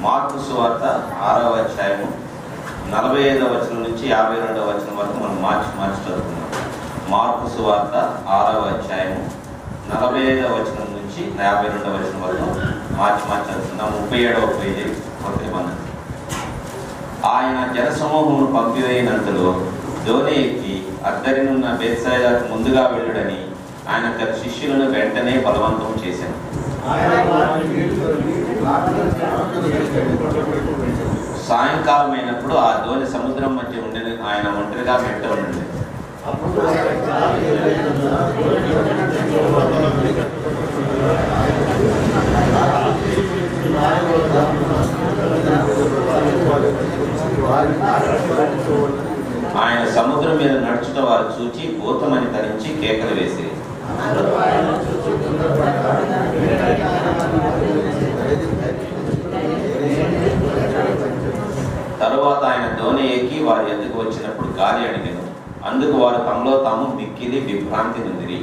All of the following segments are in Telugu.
మార్కు సువార్త 6వ అధ్యాయము 45వ వచనం నుంచి 52వ వచనం వరకు మనం మార్చి చదువుకున్నాం. మార్కు సువార్త 6వ అధ్యాయము 45వ వచనం నుంచి 52వ వచనం వరకు మార్చి చదువుకున్నాం. 37వ పేజీ కొత్త నిబంధన. ఆయన జనసమూహమును పంపివేయనంతలో దోణి ఎక్కి అద్దరినున్న బేత్సాయిదాకు ముందుగా వెళ్ళుడని ఆయన తన శిష్యులను వెంటనే బలవంతం చేశాను. సాయంకాలం అయినప్పుడు ఆ దోణి సముద్రం మధ్య ఉండేది. ఆయన ఒంటరిగా వెంట ఉండండి. ఆయన సముద్రం మీద నడుచుట వారు చూచి భూతమని తరించి కేకలు వేసి తరువాత ఆయన దోణి ఎక్కి వారి ఎద్దుకు వచ్చినప్పుడు గాలి అడిగాను. అందుకు వారు తమలో తాము మిక్కిలి విభ్రాంతి నొందిరి.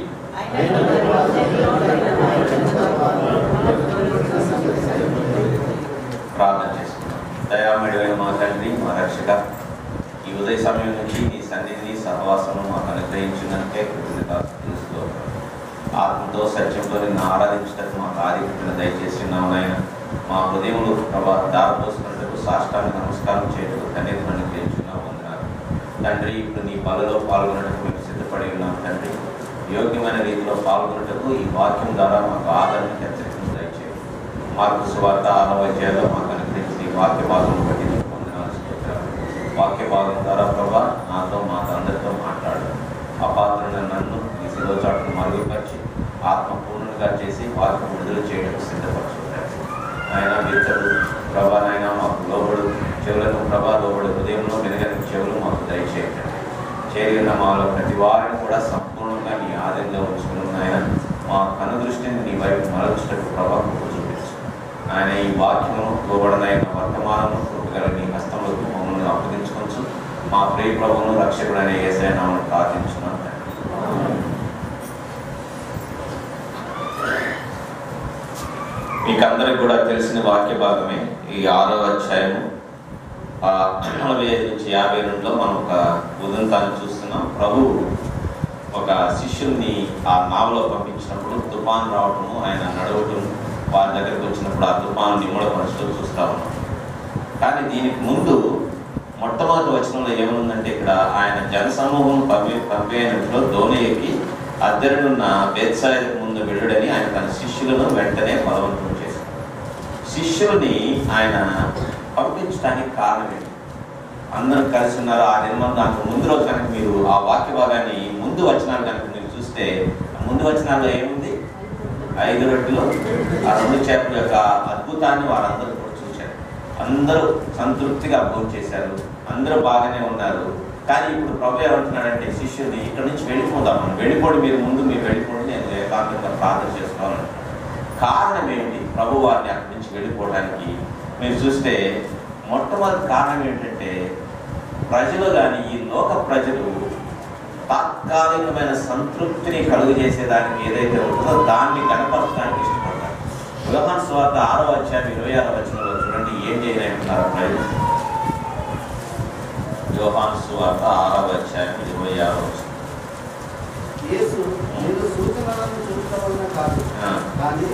ప్రార్థన చేసుకున్నాం. దయామయుడైన మా తండ్రి, మా రక్షక, ఈ ఉదయ సమయం నుంచి నీ సన్నిధిని సహవాసము మాకు అనుగ్రహించినందుకే కృతజ్ఞతలు. ఆత్మతో సత్యంతో నిన్ను ఆరాధించడానికి మాకు ఆధిక్యతను దయచేసి నాయన మా హృదయంలో ప్రభా దారిపోసుకున్నట్టు సాష్టాంగ నమస్కారం చేయటకు తండ్రిని అనుగ్రహించున్నాం. వందనాలు తండ్రి. ఇప్పుడు నీ బలలో పాల్గొనటకు మేము సిద్ధపడి ఉన్నాం తండ్రి. యోగ్యమైన రీతిలో పాల్గొనటకు ఈ వాక్యం ద్వారా మాకు ఆదరణ హెచ్చరికను దయచేయండి. మార్కు సువార్త 6వ అధ్యాయంలో మాకు అనుగ్రహించి వాక్య భాగం బట్టి వందనాలు స్తోత్రాలు. వాక్య భాగం ద్వారా ప్రభా నాతో మాతో అందరితో మాట్లాడు. అపాత్రులను నన్ను ఈ శిలో చాటును మరుగుపరిచి ఆత్మపూర్ణంగా చేసి వాక్యం విడుదల చేయడానికి సిద్ధపరచు. ఆయన విత్తడు ప్రభా, నాయన మాకు లోబడు చెవులను ప్రభా, లోబడు హృదయంలో మెరుగైన చెవులు మాకు దయచేయండి. చేరిన మాలో ప్రతి వారిని కూడా సంపూర్ణంగా నీ ఆధీనంలో ఉంచుకుని ఆయన మా కనుదృష్టిని నీ వైపు మరల్చుటకు ప్రభావం చూపించు. ఆయన ఈ వాక్యము లోబడనైన వర్తమానము కృపగల నీ హస్తములకు మమ్మల్ని అప్పగించుకోవచ్చు. మా ప్రియ ప్రభువును రక్షకుడనే యేసయ్య నామమున ప్రార్థించున్నాం. మీకు అందరికి కూడా తెలిసిన వాక్య భాగమే ఈ 6వ అధ్యాయము 45 నుంచి 52లో మనం ఒక ఉదంతాన్ని చూస్తున్నాం. ప్రభువు ఒక శిష్యుల్ని ఆ నావలో పంపించినప్పుడు తుఫాను రావటము, ఆయన నడవటం, వారి దగ్గరికి వచ్చినప్పుడు ఆ తుఫాను నిమ్మడపరచడం చూస్తూ ఉన్నాం. కానీ దీనికి ముందు మొట్టమొదటి వచనంలో ఏమనుందంటే, ఇక్కడ ఆయన జనసమూహం పంపేయనట్లో దోణి ఎక్కి అద్దరినున్న బేత్సాయిదాకు ముందు వెళ్ళుడని ఆయన తన శిష్యులను వెంటనే బలవంతం చేశారు. శిష్యుల్ని ఆయన పంపించడానికి కారణం ఏంటి? అందరూ కలిసి ఉన్నారు. ఆ నిర్మాణం దానికి ముందు రోజు కనుక మీరు ఆ వాక్య భాగాన్ని ముందు వచనాలు కనుక మీరు చూస్తే, ముందు వచనాల్లో ఏముంది? 5 రొట్టెలు ఆ 2 చేపల యొక్క అద్భుతాన్ని వారందరూ కూడా చూశారు. అందరూ సంతృప్తిగా భోజనం చేశారు. అందరూ బాగానే ఉన్నారు. కానీ ఇప్పుడు ప్రభు ఏమంటున్నాడంటే శిష్యుని ఇక్కడ నుంచి వెళ్ళిపోదాం, మనం వెళ్ళిపోండి, మీరు ముందు మీరు వెళ్ళిపోండి, నేను ఏకాంతంగా ప్రార్థన చేసుకోవాలని. కారణం ఏంటి ప్రభు వారిని అక్కడి నుంచి వెళ్ళిపోవడానికి? మీరు చూస్తే మొట్టమొదటి కారణం ఏంటంటే, ప్రజలు కానీ ఈ లోక ప్రజలు తాత్కాలికమైన సంతృప్తిని కలుగు చేసేదానికి ఏదైతే ఉంటుందో దాన్ని కనపరచడానికి ఇష్టపడతారు. యోహాను సువార్త 6వ అధ్యాయం 26వ వచనంలో చూడండి ఏం చేయనంటున్నారు ప్రజలు. యోహాను సువార్త 6వ అధ్యాయం 26వ వచనం. యేసు మీరు సూచనలను చూడటం వలన కాదు, కానీ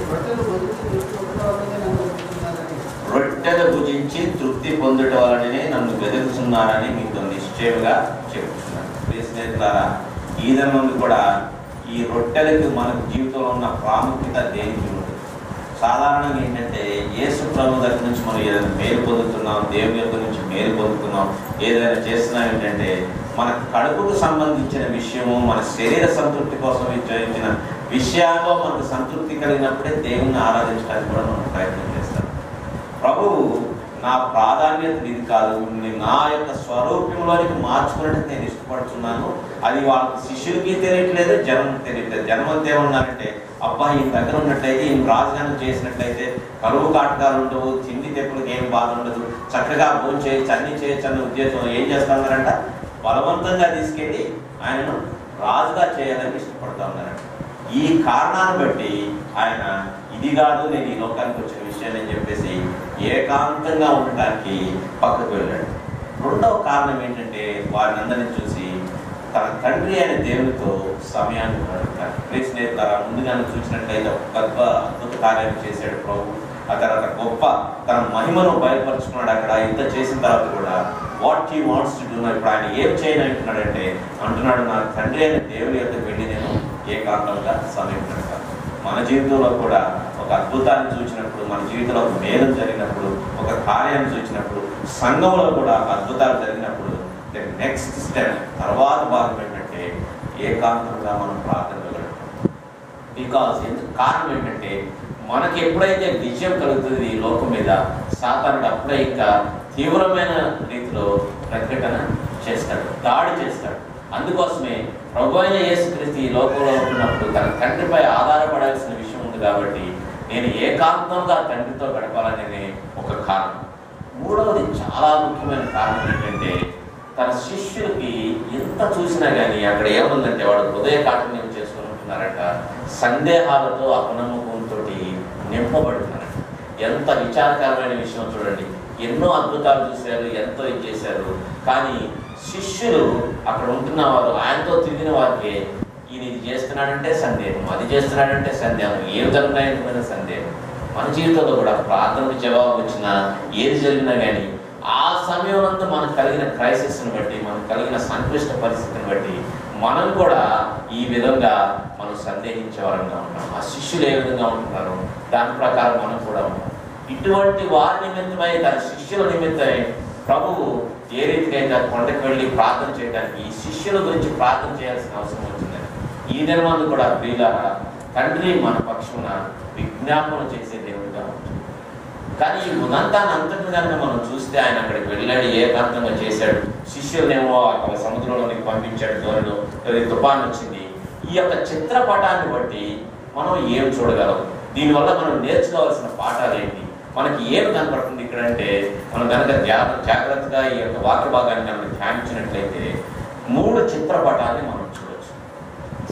రొట్టెలు భుజించి తృప్తి పొందటం వలననే నన్ను వెతుకుతున్నారని మీతో నిశ్చయంగా చెప్తున్నాను. ప్రియ స్నేహితులారా, ఈ దినం కూడా ఈ రొట్టెలకు మనకు జీవితంలో ఉన్న ప్రాముఖ్యత దేనికి ఉంటుంది? సాధారణంగా ఏంటంటే యేసు ప్రభు దగ్గర నుంచి మనం ఏదైనా మేలు పొందుతున్నాం, దేవుని యొక్క నుంచి మేలు పొందుతున్నాం, ఏదైనా చేస్తున్నాం ఏంటంటే మన కడుపుకు సంబంధించిన విషయము, మన శరీర సంతృప్తి కోసం విచారించిన విషయాల్లో మనకు సంతృప్తి కలిగినప్పుడే దేవుణ్ణి ఆరాధించడానికి కూడా మనం ప్రయత్నం చేస్తాం. ప్రభువు నా ప్రాధాన్యత ఇది కాదు, నా యొక్క స్వరూపంలోనికి మార్చుకున్నట్టు నేను ఇష్టపడుతున్నాను. అది వాళ్ళకి శిష్యులకి తెలియట్లేదు, జనం తెలియట్లేదు. జనం అంతా ఏమన్నారంటే, అబ్బాయి ఈయన దగ్గర ఉన్నట్లయితే, ఈయన రాజగానం చేసినట్లయితే కరువు కాటకాలు ఉండవు, తిండి తెప్పులకు ఏం బాధ ఉండదు, చక్కగా భోజనం చేయొచ్చు, అన్ని చేయొచ్చు అన్న ఉద్దేశం ఏం చేస్తున్నారంట, బలవంతంగా తీసుకెళ్ళి ఆయనను రాజుగా చేయాలని ఇష్టపడుతూ ఉన్నారంట. ఈ కారణాన్ని బట్టి ఆయన ఇది కాదు నేను ఈ లోకానికి వచ్చిన విషయం అని చెప్పేసి ఏకాంతంగా ఉండటానికి పక్కకు వెళ్ళాడు. రెండవ కారణం ఏంటంటే వారిని అందరినీ చూసి తన తండ్రి అయిన దేవునితో సమయాన్ని గడుపుతాడు. ప్రియ స్నేహితులారా, ముందుగానే చూసినట్లయితే గొప్ప అద్భుత కార్యాలు చేశాడు ప్రభు. ఆ తర్వాత గొప్ప తన మహిమను బయలుపరుచుకున్నాడు. అక్కడ ఇంత చేసిన తర్వాత కూడా what he wants to do, ఇప్పుడు ఆయన ఏం చేయనంటున్నాడంటే అంటున్నాడు, నా తండ్రి అయిన దేవుని యొక్క వెళ్ళి నేను ఏకాంతంగా సమయం గడపాలి. మన జీవితంలో కూడా ఒక అద్భుతాన్ని చూసినప్పుడు, మన జీవితంలో ఒక మేలు జరిగినప్పుడు, ఒక కార్యాన్ని చూసినప్పుడు, సంఘంలో కూడా అద్భుతాలు జరిగినప్పుడు నెక్స్ట్ స్టెప్ తర్వాత భాగం ఏంటంటే ఏకాంతంగా మనం ప్రార్థన వెళ్ళడం. బికాజ్ కారణం ఏంటంటే మనకి ఎప్పుడైతే విజయం కలుగుతుంది ఈ లోకం మీద, సాతానుడు అప్పుడే ఇంకా తీవ్రమైన రీతిలో ప్రకటన చేస్తాడు, దాడి చేస్తాడు. అందుకోసమే ప్రభు అయిన యేసుక్రీస్తు ఈ లోకంలో ఉన్నప్పుడు తన తండ్రిపై ఆధారపడాల్సిన విషయం ఉంది కాబట్టి నేను ఏకాంతంగా తండ్రితో గడపాలనే ఒక కారణం. మూడవది చాలా ముఖ్యమైన కారణం ఏంటంటే తన శిష్యులకి ఎంత చూసినా కానీ అక్కడ ఏముందంటే వాడు హృదయ కాఠిన్యం చేసుకుని ఉంటున్నారట, సందేహాలతో అపనమ్మకంతో నింపబడుతున్నారట. ఎంత విచారకరమైన విషయం చూడండి. ఎన్నో అద్భుతాలు చూశారు, ఎంతో ఇది చేశారు, కానీ శిష్యులు అక్కడ ఉంటున్న వారు ఆయనతో తిరిగిన వారికి ఈయన ఇది చేస్తున్నాడంటే సందేహం, అది చేస్తున్నాడంటే సందేహం, ఏ విధమైన సందేహం. మన జీవితంలో కూడా ప్రార్థనకు జవాబు వచ్చినా ఏది జరిగినా కానీ ఆ సమయంలో మనకు కలిగిన క్రైసిస్ని బట్టి, మనకు కలిగిన సంక్లిష్ట పరిస్థితిని బట్టి మనం కూడా ఈ విధంగా మనం సందేహించే వారంగా ఉంటాం. ఆ శిష్యులు ఏ విధంగా ఉంటున్నారో దాని ప్రకారం మనం కూడా ఉంటాం. ఇటువంటి వారి నిమిత్తమై తన శిష్యుల నిమిత్తమై ప్రభువు ఏ రీతిగా అయితే కొండకు వెళ్ళి ప్రార్థన చేయడానికి ఈ శిష్యుల గురించి ప్రార్థన చేయాల్సిన అవసరం వచ్చిందని ఈ దినమందు కూడా ప్రియులారా తండ్రి మన పక్షమున విజ్ఞాపన చేసే దేవుడిగా ఉంటుంది. కానీ ఈ ఉదంతాన్ని అంతటి కనుక మనం చూస్తే ఆయన అక్కడికి వెళ్ళాడు, ఏకాంతంగా చేశాడు, శిష్యులనేమో అక్కడ సముద్రంలోనికి పంపించాడు, ధోరణిలో తుఫాను వచ్చింది. ఈ యొక్క చిత్రపటాన్ని బట్టి మనం ఏం చూడగలం? దీనివల్ల మనం నేర్చుకోవాల్సిన పాఠాలు ఏంటి? మనకి ఏం కనపడుతుంది ఇక్కడ అంటే, మనం కనుక జాగ్రత్తగా ఈ యొక్క వాక్య భాగాన్ని మనం ధ్యానించినట్లయితే 3 చిత్రపటాన్ని మనం చూడవచ్చు.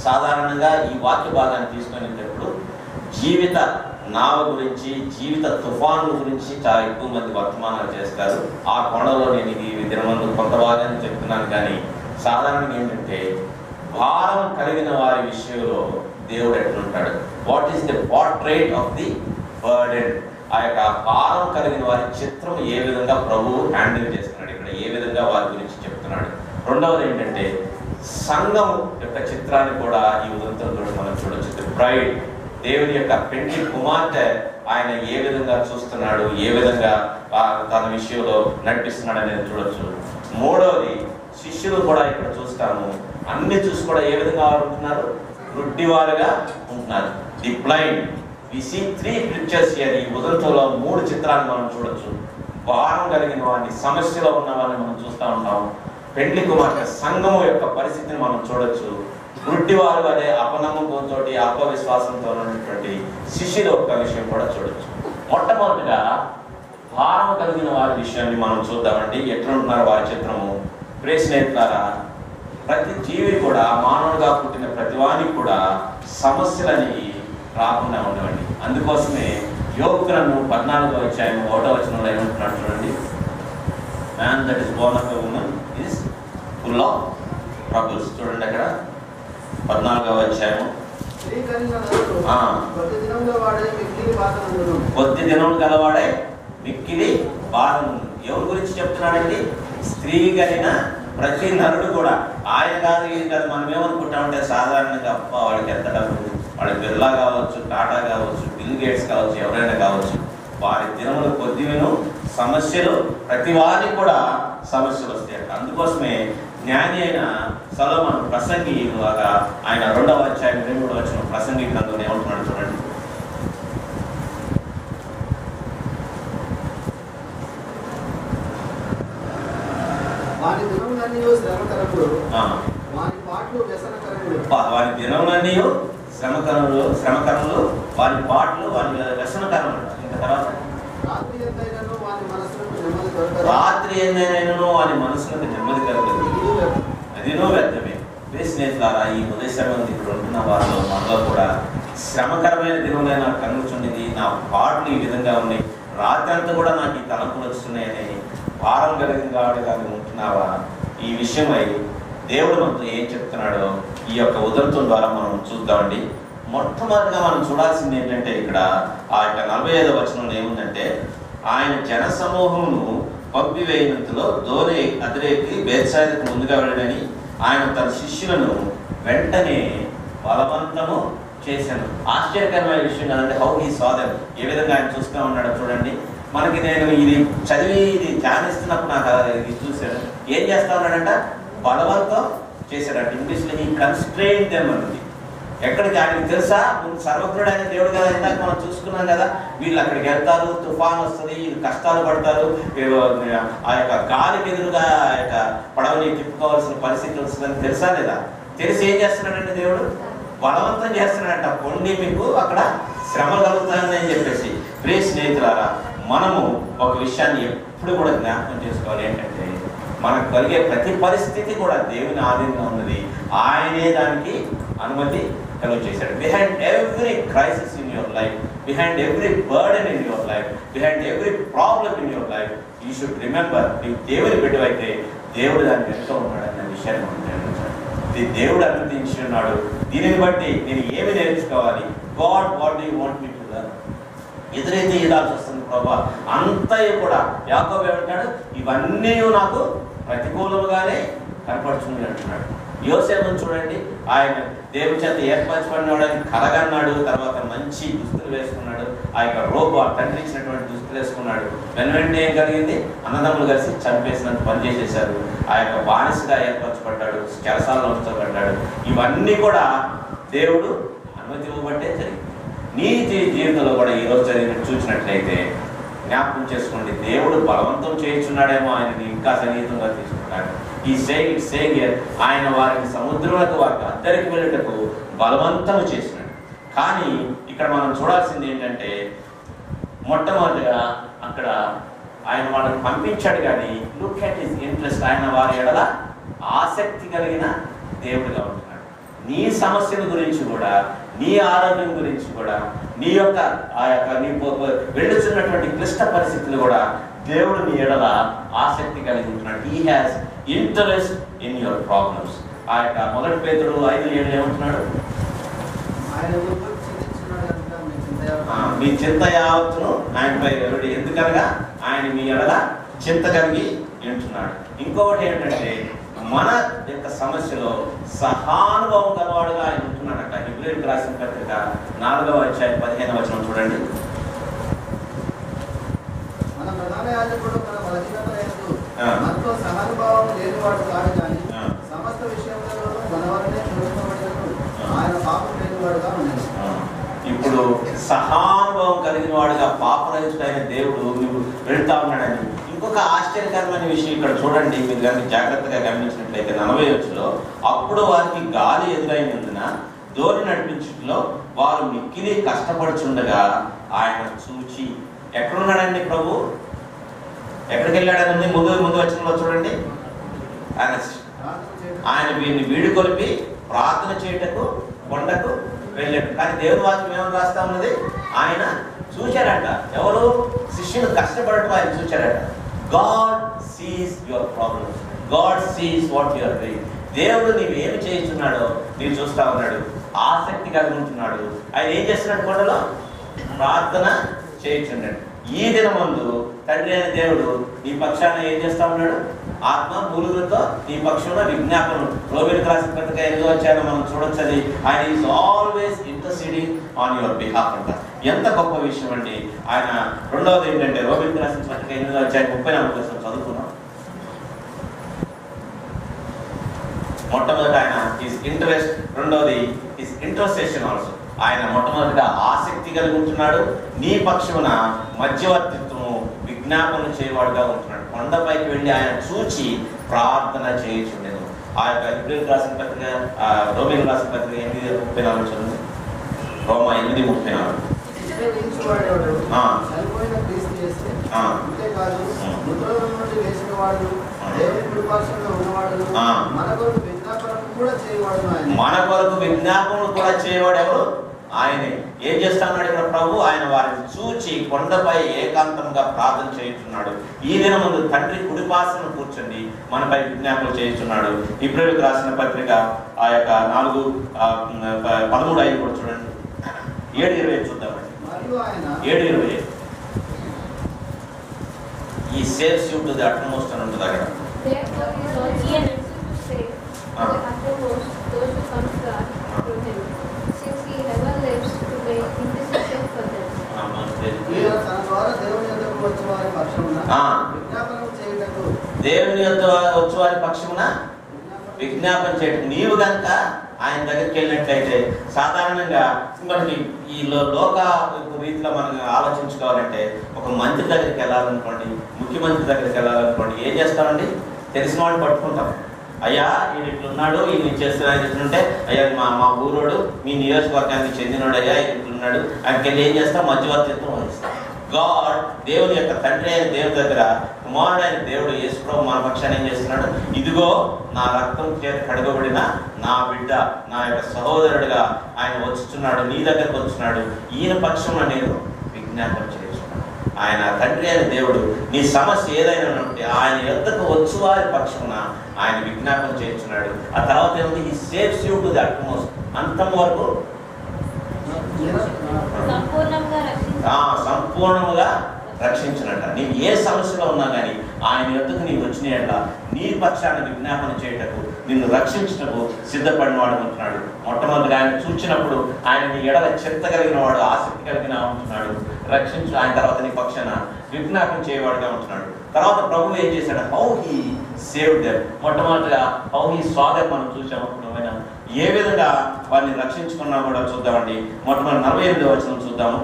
సాధారణంగా ఈ వాక్య భాగాన్ని తీసుకునేటప్పుడు జీవిత నావ గురించి, జీవిత తుఫాను గురించి చాలా ఎక్కువ మంది వర్తమానాలు చేస్తారు. ఆ కోణంలో నేను ఈ దినమందు కొంత భాగాన్ని చెప్తున్నాను. కానీ సాధారణంగా ఏంటంటే భారం కలిగిన వారి విషయంలో దేవుడు ఎట్లుంటాడు, what is the portrait of the burden, ఆ యొక్క భారం కలిగిన వారి చిత్రం ఏ విధంగా ప్రభువు హ్యాండిల్ చేస్తున్నాడు, ఇక్కడ ఏ విధంగా వారి గురించి చెప్తున్నాడు. రెండవది ఏంటంటే సంఘం యొక్క చిత్రాన్ని కూడా ఈ ఉదంతంలో మనం చూడొచ్చు. ది బ్రైడ్, దేవుని యొక్క పెండ్లి కుమార్తె ఆయన ఏ విధంగా చూస్తున్నాడు, ఏ విధంగా తన విషయంలో నడిపిస్తున్నాడు అనేది చూడొచ్చు. మూడవది శిష్యులు కూడా ఇక్కడ చూస్తాము, అన్ని చూసి కూడా ఏ విధంగా ఉంటున్నారు, గుడ్డివారుగా ఉంటున్నారు. The blind, we see 3 pictures here. ఈ ఉదంతంలో 3 చిత్రాన్ని మనం చూడొచ్చు. భారం కలిగిన వారిని, సమస్యలో ఉన్న వారిని మనం చూస్తూ ఉంటాం. పెండ్లి కుమార్తె సంఘము యొక్క పరిస్థితిని మనం చూడొచ్చు. గుడ్డివారు అనే అపనమ్మకంతో, అపవిశ్వాసంతో ఉన్నటువంటి శిష్యుల యొక్క విషయం కూడా చూడొచ్చు. మొట్టమొదటిగా భారం కలిగిన వారి విషయాన్ని మనం చూద్దామండి. ఎట్లుంటున్నారు వారి చిత్రము? ప్రియ స్నేహితులారా, ప్రతి జీవి కూడా, మానవుడిగా పుట్టిన ప్రతి వానికి కూడా సమస్యలని రాకుండా ఉండవండి. అందుకోసమే యోబు గ్రంథం 14వ అధ్యాయం 1వ వచనంలో ఏమంటున్నాడు చూడండి, man that is Born of a woman is full of troubles. చూడండి అక్కడ 14వ అధ్యాయం, కొద్ది దినం గలవాడే మిక్కిలి బాధ. ఎవరి గురించి చెప్తున్నాడండి? స్త్రీ కలిగిన ప్రతి నరుడు కూడా. ఆయన కాదు, ఇది కాదు. మనం ఏమనుకుంటామంటే సాధారణంగా అప్ప వాడికి ఎంత డబ్బు, వాడి బిర్లా కావచ్చు, టాటా కావచ్చు, బిల్ గేట్స్ కావచ్చు, ఎవరైనా కావచ్చు, వారి దినములు కొద్దివిను సమస్యలు, ప్రతి వారికి కూడా సమస్యలు వస్తాయి. అందుకోసమే జ్ఞాని అయిన సొలొమోను ప్రసంగి ఆయన 2వ అధ్యాయం 23వ వచనం ప్రసంగి గ్రంథంలో ఏమంటున్నాడు చూడండి. వారి దినములన్నీ శ్రమకరములు, వారి పాటలు వారి పాటలు వారి వ్యసనకరములు. ఇంకా తర్వాత రాత్రి ఎందైనను వారి మనసులకు నెమ్మది కలగదు, అదినో వ్యర్థమే. స్నేహితులారా, ఈ ఉదయ సమయం ఇక్కడ ఉంటున్న వారిలో మనలో కూడా శ్రమకరమైన దినములైన నాకు కనుచుండేది, నా పాటలు ఈ విధంగా ఉన్నాయి, రాత్రి అంతా కూడా నాకు ఈ తలంపులు వస్తున్నాయని భారం కలిగిన వాడుగా ఉంటున్నావా? ఈ విషయమై దేవుడు మనతో ఏం చెప్తున్నాడో ఈ యొక్క ఉదంతం ద్వారా మనం చూద్దామండి. మొట్టమొదటిగా మనం చూడాల్సింది ఏంటంటే, ఇక్కడ ఆ యొక్క 45వ వచనంలో ఏముందంటే, ఆయన జన సమూహమును పంపివేయినంతలో దోణి అదిరేకి బేత్సాయిదాకు ముందుగా వెళ్ళడని ఆయన తన శిష్యులను వెంటనే బలవంతము చేశాను. ఆశ్చర్యకరమైన విషయం కదంటే, హౌ హీ సా దెమ్, ఏ విధంగా ఆయన చూస్తూ ఉన్నాడో చూడండి. మనకి నేను ఇది చదివి ఇది ధ్యానిస్తున్నప్పుడు నాకు ఇది చూశాను. ఏం చేస్తా ఉన్నాడంట? బలవంతం చేశాడంట. ఇంగ్లీష్లో ఈ కన్స్ట్రెయిన్ దెమ్ అన్నది. ఎక్కడికి ఆయనకి తెలుసా, ముందు సర్వజ్ఞుడు అయిన దేవుడు కదా, ఇందాక మనం చూసుకున్నాం కదా, వీళ్ళు అక్కడికి వెళ్తారు, తుఫాన్ వస్తుంది, వీళ్ళు కష్టాలు పడతారు, ఆ యొక్క గాలికి ఎదురుగా ఆ యొక్క పడవని తిప్పుకోవాల్సిన పరిస్థితి వస్తుందని తెలుసా లేదా? తెలిసి ఏం చేస్తున్నాడంటే దేవుడు బలవంతం చేస్తున్నాడంట. పొండి మీకు అక్కడ శ్రమ కలుగుతాయని చెప్పేసి. ప్రియ స్నేహితులారా, మనము ఒక విషయాన్ని ఎప్పుడు కూడా జ్ఞాపకం చేసుకోవాలి. ఏంటంటే, మనకు కలిగే ప్రతి పరిస్థితి కూడా దేవుని ఆధీనంలో ఉన్నది. ఆయనే దానికి అనుమతి కలుగు చేశాడు. Behind every crisis in your life, behind every burden in your life, behind every problem in your life, you should remember, నీవు దేవుని బిడ్డవైతే దేవుడు దాన్ని వెనుక ఉన్నాడన్న విషయాన్ని మనం గ్రహించాలి. ఇది దేవుడు అనుమతించి ఉన్నాడు. దీనిని బట్టి నేను ఏమి నేర్చుకోవాలి? God what do you want me to learn? ఎదురైతే ఇదాల్సి వస్తుంది ప్రభా, అంతయు కూడా యాకోబు ఏమంటాడు, ఇవన్నీ నాకు ప్రతికూలముగానే కనపడుతుంది అంటున్నాడు. యోసేపును చూడండి, ఆయన దేవుని చేత ఏర్పరచబడినాడని కలగన్నాడు. తర్వాత మంచి దుస్తులు వేసుకున్నాడు. ఆ యొక్క రోబు ఆ తండ్రి ఇచ్చినటువంటి దుస్తులు వేసుకున్నాడు. వెంటనే ఏం కలిగింది? అన్నదమ్ములు కలిసి చంపేసినంత పని చేసేశారు. ఆ యొక్క బానిసగా ఏర్పరచబడ్డాడు, చెరసాలలో ఉంచబడ్డాడు. ఇవన్నీ కూడా దేవుడు అనుమతి ఇవ్వబట్టే జరిగింది. నీ జీవితంలో కూడా ఈరోజు జరిగినట్టు చూసినట్లయితే జ్ఞాపకం చేసుకోండి, దేవుడు బలవంతం చేయించున్నాడేమో ఆయనని ఇంకా సన్నిహితంగా తీసుకుంటాడు. ఈ సేగియర్ ఆయన వారిని సముద్రంలోకి వారికి అద్దరికి వెళ్ళటకు బలవంతం చేసినాడు. కానీ ఇక్కడ మనం చూడాల్సింది ఏంటంటే, మొట్టమొదటిగా అక్కడ ఆయన వాళ్ళని పంపించాడు, కానీ లుక్ అట్ హిస్ ఇంట్రెస్ట్, ఆయన వారి ఎడల ఆసక్తి కలిగిన దేవుడిగా ఉంటున్నాడు. నీ సమస్యల గురించి కూడా, నీ ఆరోగ్యం గురించి కూడా, నీ యొక్క ఆ యొక్క నీ వెళ్ళుచున్నటువంటి క్లిష్ట పరిస్థితులు కూడా దేవుడు నీ ఎడల ఆసక్తి కలిగి ఉంటున్నాడు. He has interest in your problems. ఆ యొక్క 1 పేతురు 5:7 ఏమంటున్నాడు? మీ చింత యావత్తును ఆయనపై వెలువడి, ఎందుకనగా ఆయన మీ ఎడల చింత కలిగి ఉంటున్నాడు. ఇంకొకటి ఏంటంటే, మన యొక్క సమస్యలో సహానుభవం గలవాడుగా ఆయన ఉంటున్నాడట. హెబ్రీయులకు రాసిన పత్రిక 4వ అధ్యాయం 15వ వచనం చూడండి. మన ప్రధాన యాజకుడు మన బలహీనతలందు మనతో సహానుభావం లేనివాడు కాదు, కానీ సమస్త విషయంలో మనవరనే చూడబడినట్టు ఆయన పాపం లేనివాడుగా ఉన్నాడు. ఇప్పుడు సహానుభవం కలిగిన వాడుగా పాపరహితుడైన దేవుడు నువ్వు వెళ్తా ఉన్నాడని. ఇంకొక ఆశ్చర్యకరమైన విషయం ఇక్కడ చూడండి, మీరు కనుక జాగ్రత్తగా గమనించినట్లయితే 40 అప్పుడు వారికి గాలి ఎదురైనందున దోణి నడిపించడంలో వారు మిక్కిలి కష్టపడుచుండగా ఆయన చూచి. ఎక్కడున్నాడండి ప్రభు? ఎక్కడికి వెళ్ళాడని ముందు వచనంలో చూడండి. ఆయన ఆయన వీరిని వీడుకొలిపి ప్రార్థన చేయటకు కొండకు వెళ్ళాడు. కానీ దేవుని వాక్యం ఏమని రాస్తా ఉన్నది? ఆయన చూశాడట. ఎవరు? శిష్యులు కష్టపడటం ఆయన చూశాడట. God sees your problem, God sees what you are doing. దేవుడు నీవేమి చేస్తున్నాడో నీవు చూస్తా ఉన్నాడు. ఆసక్తి కలిగి ఉంటున్నాడు. ఆయన ఏం చేస్తున్నాడు? కొండలో ప్రార్థన చేయించున్నాడు. ఈ దినమందు తండ్రి అయిన దేవుడు నీ పక్షాన ఏం చేస్తా ఉన్నాడు? ఆత్మ మూలుగులతో నీ పక్షంలో విజ్ఞాపనం. రోమిలకు రాసిన పత్రిక 8వ అధ్యాయంలో మనం చూడొచ్చది. ఆయన is always interceding on your behalf అంట. ఎంత గొప్ప విషయం అండి. ఆయన రెండవది ఏంటంటే రోమిలకు రాసిన పత్రిక 8వ అధ్యాయం 34 కోసం చదువుకున్నాం. మొట్టమొదటి ఆయన హిస్ ఇంట్రెస్ట్, రెండవది హిస్ ఇంటర్సెషన్ ఆల్సో. ఆయన మొట్టమొదటిగా ఆసక్తి కలిగి ఉంటున్నాడు. నీ పక్షమున మధ్యవర్తిత్వము విజ్ఞాపనలు చేయవాడుగా ఉంటున్నాడు. కొండపైకి వెళ్ళి ఆయన చూచి ప్రార్థన చేయుచుండెను. ఆ యొక్క ఇబ్రాయిం రాసిన పత్రిక, రోమిలకు రాసిన పత్రిక 8:34 చదువు. రోమా 8:34. మన కొరకు విజ్ఞాపనలు కూడా చేయవాడు ఎవరు? ఆయనే. ఏం చేస్తా ఉన్నాడు ఇక్కడ ప్రభు? ఆయన వారిని చూచి కొండపై ఏకాంతంగా ప్రార్థన చేయించున్నాడు. ఈ దినం ముందు తండ్రి కుడిపాసను కూర్చొని మనపై విజ్ఞాపనలు చేయించున్నాడు. ఇబ్రాయిలకు రాసిన పత్రిక ఆ యొక్క 4:13 కూడా చూడండి. 7:20 చూద్దామండి. 7:20. ఈ saves you to the utmost అని ఉంటుంది అక్కడ. దేవుని యొక్క వచ్చి వారి పక్షమున విజ్ఞాపన చేయటం. నీవు కనుక ఆయన దగ్గరికి వెళ్ళినట్లయితే సాధారణంగా మనకి ఈ లోక రీతిలో మనం ఆలోచించుకోవాలంటే ఒక మంత్రి దగ్గరికి వెళ్ళాలనుకోండి, ముఖ్యమంత్రి దగ్గరికి వెళ్ళాలనుకోండి, ఏం చేస్తామండి? తెలిసిన వాళ్ళు పట్టుకుంటాం. అయ్యా ఈయన ఇట్లున్నాడు, ఈయన చేస్తున్నాడు ఇట్లుంటే, అయ్యా మా ఊరోడు మీ నియోజకవర్గానికి చెందినోడు, అయ్యా ఇట్లున్నాడు, ఆయనకి వెళ్ళి ఏం చేస్తాం? మధ్యవర్తిత్వం వహిస్తాం. గాడ్, దేవుని యొక్క తండ్రి అయిన దేవుని దగ్గర కుమారుడు అయిన దేవుడు యేసుప్రభు మన పక్షాన్ని ఏం చేస్తున్నాడు? ఇదిగో నా రక్తం చేత కడగబడిన నా బిడ్డ, నా యొక్క సహోదరుడిగా ఆయన వచ్చుచున్నాడు, నీ దగ్గరకు వచ్చున్నాడు. ఈయన పక్షంలో నేను విజ్ఞాపన చేస్తున్నాను. ఆయన తండ్రి అయిన దేవుడు నీ సమస్య ఏదైనా ఉంటే ఆయన యొద్దకు వచ్చు వారి పక్షమున ఆయన విజ్ఞాపన చేస్తున్నాడు. ఆ తర్వాత ఏముంది? ఈ saves you to the utmost. అంతం వరకు సంపూర్ణముగా రక్షించినట్ట. నీవు ఏ సమస్యలో ఉన్నా కానీ ఆయన యొద్దకు నీవు వచ్చిన నీ పక్షాన్ని విజ్ఞాపన చేయటకు, నిన్ను రక్షించటకు సిద్ధపడిన వాడు ఉంటున్నాడు. మొట్టమొదటిగా ఆయన చూచినప్పుడు ఆయన నీ ఎడల చింత కలిగిన వాడు, ఆసక్తి కలిగిన ఉంటున్నాడు. రక్షించు ఆయన తర్వాత నీ పక్షాన విజ్ఞాపన చేయవాడుగా ఉంటున్నాడు. తర్వాత ప్రభు ఏం చేశాడు? How he saved them. మొట్టమొదటిగా హౌ హీ సా దెమ్ మనం చూసాము. ఏ విధంగా వారిని రక్షించుకున్నా కూడా చూద్దామండి. మొట్టమొదటి 48వ వచనం చూద్దాము.